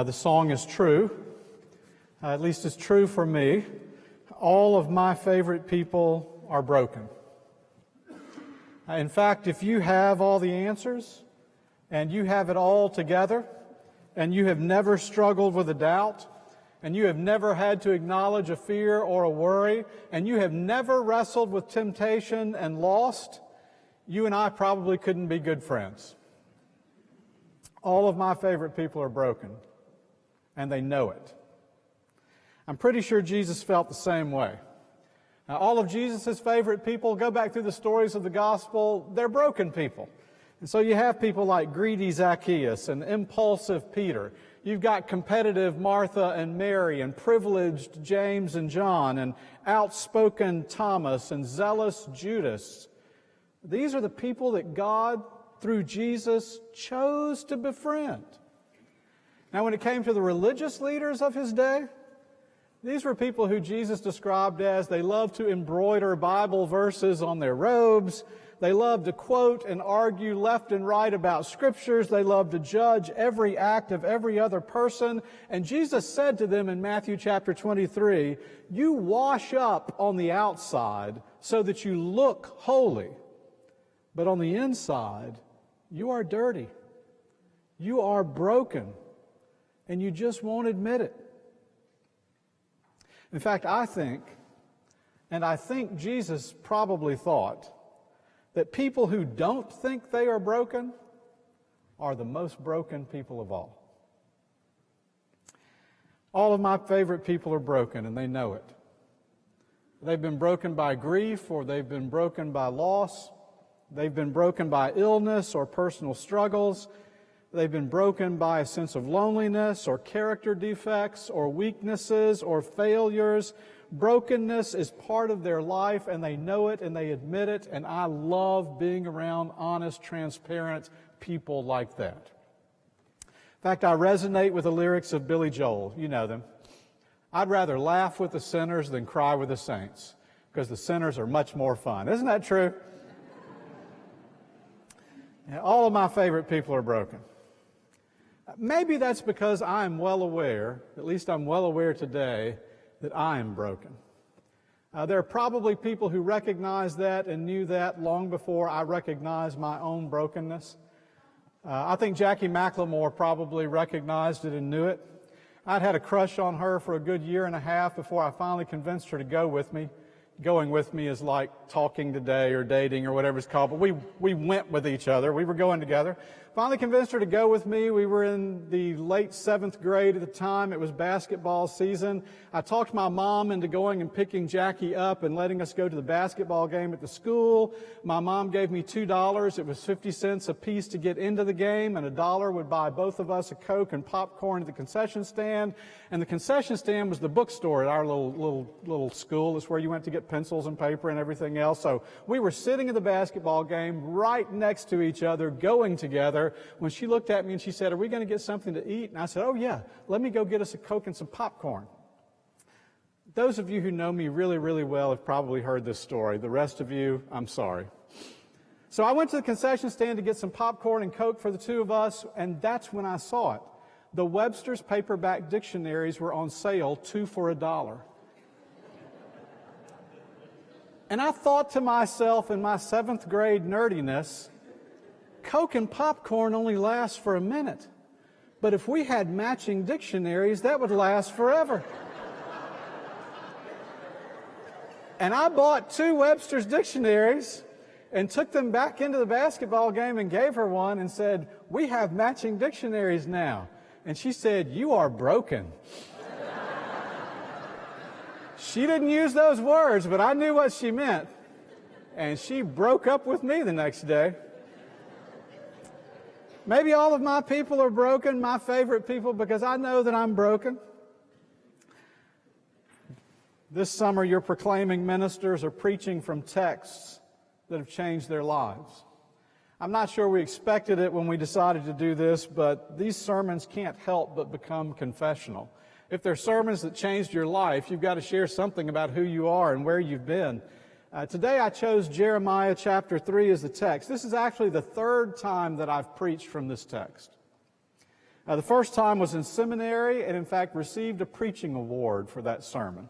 The song is true, at least it's true for me. All of my favorite people are broken. In fact, if you have all the answers and you have it all together and you have never struggled with a doubt and you have never had to acknowledge a fear or a worry and you have never wrestled with temptation and lost, you and I probably couldn't be good friends. All of my favorite people are broken, and they know it. I'm pretty sure Jesus felt the same way. Now, all of Jesus' favorite people, go back through the stories of the gospel, they're broken people. And so you have people like greedy Zacchaeus and impulsive Peter. You've got competitive Martha and Mary and privileged James and John and outspoken Thomas and zealous Judas. These are the people that God, through Jesus, chose to befriend. Now, when it came to the religious leaders of his day, these were people who Jesus described as they loved to embroider Bible verses on their robes. They loved to quote and argue left and right about scriptures. They loved to judge every act of every other person. And Jesus said to them in Matthew chapter 23, "You wash up on the outside so that you look holy, but on the inside, you are dirty. You are broken, and you just won't admit it." In fact, I think Jesus probably thought that people who don't think they are broken are the most broken people of all. All of my favorite people are broken, and they know it. They've been broken by grief, or they've been broken by loss. They've been broken by illness or personal struggles. They've been broken by a sense of loneliness or character defects or weaknesses or failures. Brokenness is part of their life, and they know it and they admit it, and I love being around honest, transparent people like that. In fact, I resonate with the lyrics of Billy Joel. You know them. I'd rather laugh with the sinners than cry with the saints, because the sinners are much more fun. Isn't that true? All of my favorite people are broken. Maybe that's because I'm well aware, at least I'm well aware today, that I am broken. There are probably people who recognize that and knew that long before I recognized my own brokenness. I think Jackie McLemore probably recognized it and knew it. I'd had a crush on her for a good year and a half before I finally convinced her to go with me. Going with me is like talking today or dating or whatever it's called, but we went with each other. We were going together. Finally convinced her to go with me. We were in the late 7th grade at the time. It was basketball season. I talked my mom into going and picking Jackie up and letting us go to the basketball game at the school. My mom gave me $2. It was 50 cents a piece to get into the game, and $1 would buy both of us a Coke and popcorn at the concession stand. And the concession stand was the bookstore at our little school. It's where you went to get pencils and paper and everything else. So we were sitting at the basketball game right next to each other, going together, when she looked at me and she said, "Are we going to get something to eat?" And I said, "Oh yeah, let me go get us a Coke and some popcorn." Those of you who know me really, really well have probably heard this story. The rest of you, I'm sorry. So I went to the concession stand to get some popcorn and Coke for the two of us, and that's when I saw it. The Webster's paperback dictionaries were on sale, 2 for $1. And I thought to myself in my 7th grade nerdiness, Coke and popcorn only last for a minute. But if we had matching dictionaries, that would last forever. And I bought 2 Webster's dictionaries and took them back into the basketball game and gave her one and said, "We have matching dictionaries now." And she said, "You are broken." She didn't use those words, but I knew what she meant. And she broke up with me the next day. Maybe all of my people are broken, my favorite people, because I know that I'm broken. This summer, your proclaiming ministers are preaching from texts that have changed their lives. I'm not sure we expected it when we decided to do this, but these sermons can't help but become confessional. If they're sermons that changed your life, you've got to share something about who you are and where you've been. Today I chose Jeremiah chapter 3 as the text. This is actually the 3rd time that I've preached from this text. The first time was in seminary and, in fact, received a preaching award for that sermon.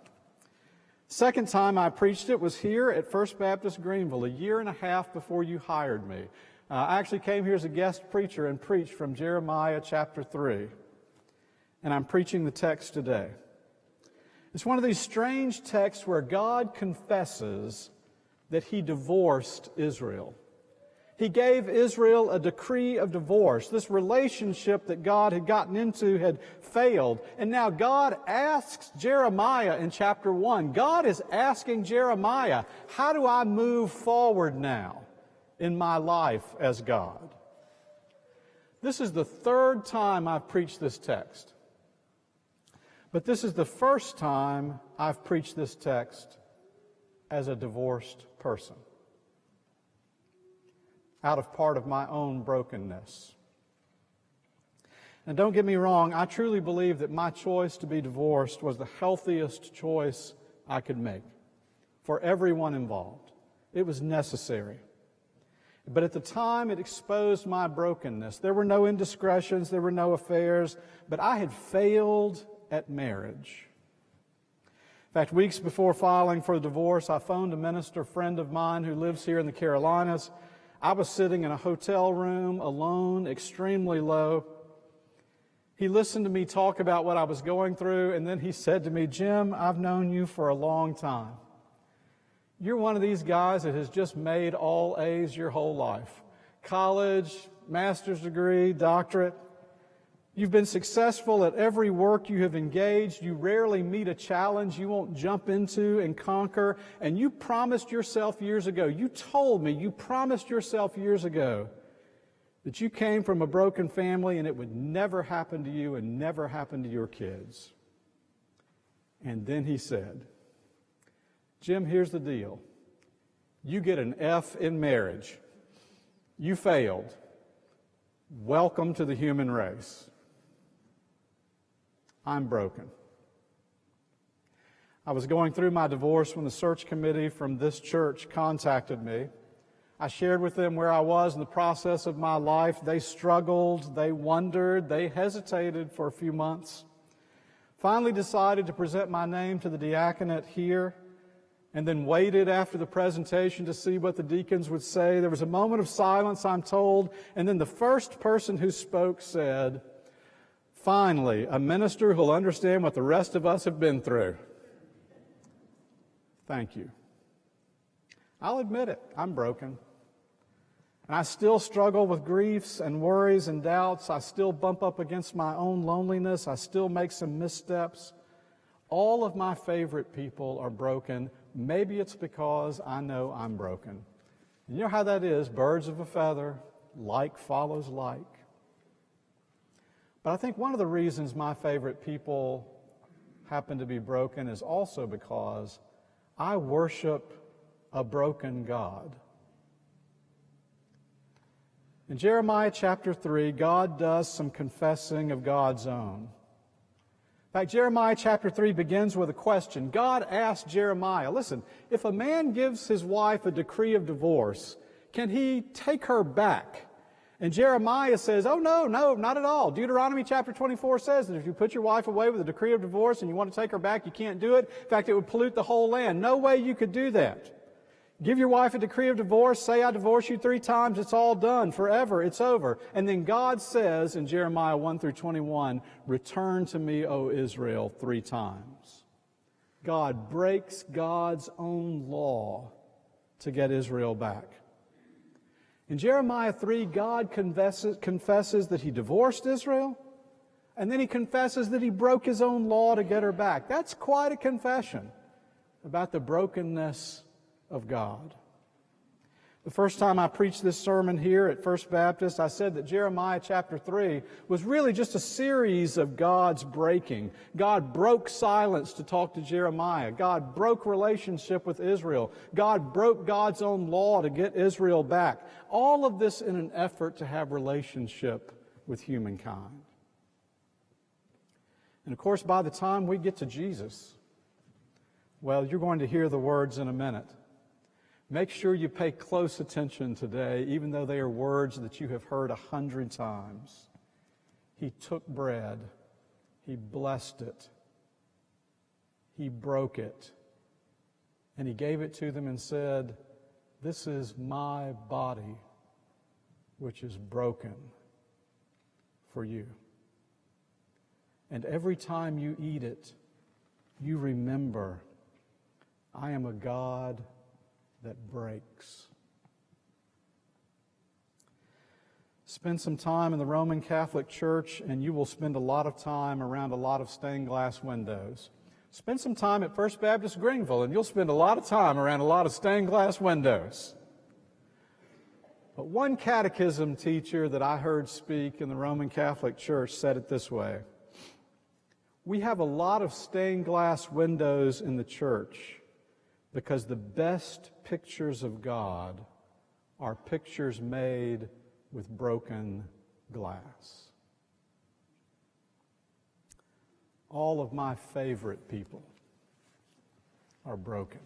Second time I preached it was here at First Baptist Greenville, a year and a half before you hired me. I actually came here as a guest preacher and preached from Jeremiah chapter 3. And I'm preaching the text today. It's one of these strange texts where God confesses that He divorced Israel. He gave Israel a decree of divorce. This relationship that God had gotten into had failed. And now God asks Jeremiah in chapter 1, God is asking Jeremiah, how do I move forward now in my life as God? This is the third time I've preached this text. But this is the first time I've preached this text as a divorced person, out of part of my own brokenness. And don't get me wrong, I truly believe that my choice to be divorced was the healthiest choice I could make for everyone involved. It was necessary. But at the time, it exposed my brokenness. There were no indiscretions, there were no affairs, but I had failed at marriage. In fact, weeks before filing for the divorce, I phoned a minister friend of mine who lives here in the Carolinas. I was sitting in a hotel room alone, extremely low. He listened to me talk about what I was going through, and then he said to me, Jim, I've known you for a long time. You're one of these guys that has just made all A's your whole life. College, master's degree, doctorate. You've been successful at every work you have engaged. You rarely meet a challenge you won't jump into and conquer. And you promised yourself years ago, you told me you promised yourself years ago that you came from a broken family and it would never happen to you and never happen to your kids. And then he said, Jim, here's the deal. You get an F in marriage. You failed. Welcome to the human race. I'm broken. I was going through my divorce when the search committee from this church contacted me. I shared with them where I was in the process of my life. They struggled, they wondered, they hesitated for a few months. Finally decided to present my name to the diaconate here, and then waited after the presentation to see what the deacons would say. There was a moment of silence, I'm told, and then the first person who spoke said, finally, a minister who'll understand what the rest of us have been through. Thank you. I'll admit it, I'm broken. And I still struggle with griefs and worries and doubts. I still bump up against my own loneliness. I still make some missteps. All of my favorite people are broken. Maybe it's because I know I'm broken. You know how that is, birds of a feather, like follows like. But I think one of the reasons my favorite people happen to be broken is also because I worship a broken God. In Jeremiah chapter 3, God does some confessing of God's own. In fact, Jeremiah chapter 3 begins with a question. God asked Jeremiah, listen, if a man gives his wife a decree of divorce, can he take her back? And Jeremiah says, oh, no, not at all. Deuteronomy chapter 24 says that if you put your wife away with a decree of divorce and you want to take her back, you can't do it. In fact, it would pollute the whole land. No way you could do that. Give your wife a decree of divorce, say I divorce you 3 times, it's all done, forever, it's over. And then God says in Jeremiah 1 through 21, return to me, O Israel, 3 times. God breaks God's own law to get Israel back. In Jeremiah 3, God confesses that he divorced Israel, and then he confesses that he broke his own law to get her back. That's quite a confession about the brokenness of God. The first time I preached this sermon here at First Baptist, I said that Jeremiah chapter 3 was really just a series of God's breaking. God broke silence to talk to Jeremiah. God broke relationship with Israel. God broke God's own law to get Israel back. All of this in an effort to have relationship with humankind. And of course, by the time we get to Jesus, well, you're going to hear the words in a minute. Make sure you pay close attention today, even though they are words that you have heard 100 times. He took bread, He blessed it, He broke it, and He gave it to them and said, "This is my body, which is broken for you." And every time you eat it, you remember, I am a God that breaks. Spend some time in the Roman Catholic Church, and you will spend a lot of time around a lot of stained glass windows. Spend some time at First Baptist Greenville, and you'll spend a lot of time around a lot of stained glass windows. But one catechism teacher that I heard speak in the Roman Catholic Church said it this way: we have a lot of stained glass windows in the church because the best pictures of God are pictures made with broken glass. All of my favorite people are broken.